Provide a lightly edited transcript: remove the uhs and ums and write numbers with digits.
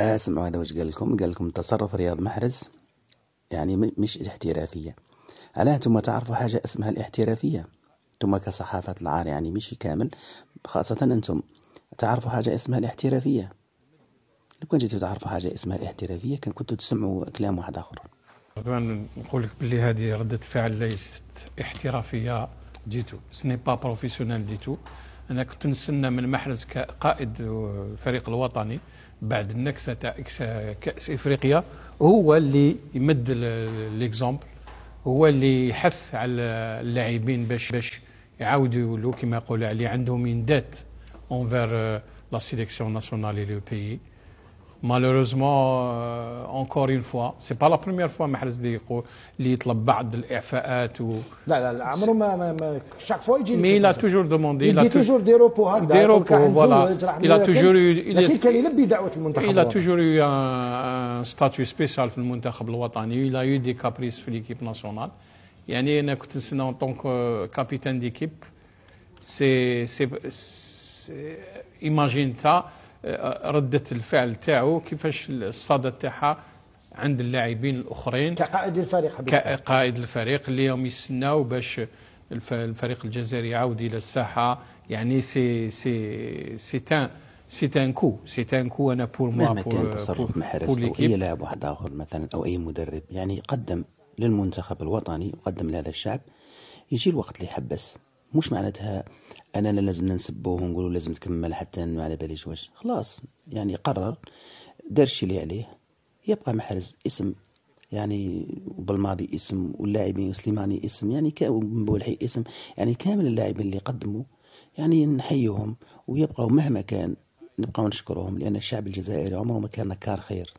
اسمعوا هذا واش قال لكم تصرف رياض محرز يعني مش احترافية. علاه انتم تعرفوا حاجة اسمها الاحترافية؟ انتم كصحافة العار يعني مش كامل، خاصة انتم تعرفوا حاجة اسمها الاحترافية. لو كان جيتوا تعرفوا حاجة اسمها الاحترافية كان كنتوا تسمعوا كلام واحد اخر. طبعا نقول لك بلي هذه ردة فعل ليست احترافية ديتو، سني با بروفيسيونيل ديتو. انا كنت نستنى من محرز كقائد الفريق الوطني بعد النكسة تاع كأس افريقيا هو اللي يمد ليكزومبل، هو اللي يحث على اللاعبين باش يعاودوا يولوا كما يقولوا اللي عندهم يندات اونفير لا سيليكسيون ناسيونال لو بيي. Malheureusement, encore une fois, c'est pas la première fois محرز اللي يطلب بعض الاعفاءات لا عمره ما شاك فوا يجي. مي لا توجور دوموندي، يدي توجور دي روبو هكذا، دي روبو فوالا. الى توجور لكن كان يلبي دعوه المنتخب. الى توجور يو ان ستاتيو سبيسيال في المنتخب الوطني، الى يو دي كابريس في ليكيب ناسيونال. يعني انا كنت نستنى اون طونك كابيتان ديكيب. سي ايماجين تا ردة الفعل تاعو كيفاش الصدى تاعها عند اللاعبين الاخرين كقائد الفريق. كقائد الفريق اللي يوم يستناو باش الفريق الجزائري يعاود الى الساحه. يعني سي ان كو انا بور موا. مهما كان تصرف محرز او اي لاعب واحد اخر مثلا او اي مدرب يعني قدم للمنتخب الوطني وقدم لهذا الشعب، يجي الوقت اللي يحبس. مش معناتها اننا لازم ننسبوه ونقولوا لازم تكمل حتى ما على باليش واش. خلاص يعني قرر، دار الشيء اللي عليه. يبقى محرز اسم يعني، وبالماضي اسم، واللاعبين سليماني اسم يعني، بولحي اسم يعني، كامل اللاعبين اللي قدموا يعني نحيهم ويبقوا مهما كان نبقاو نشكرهم، لان الشعب الجزائري عمره ما كان نكار خير.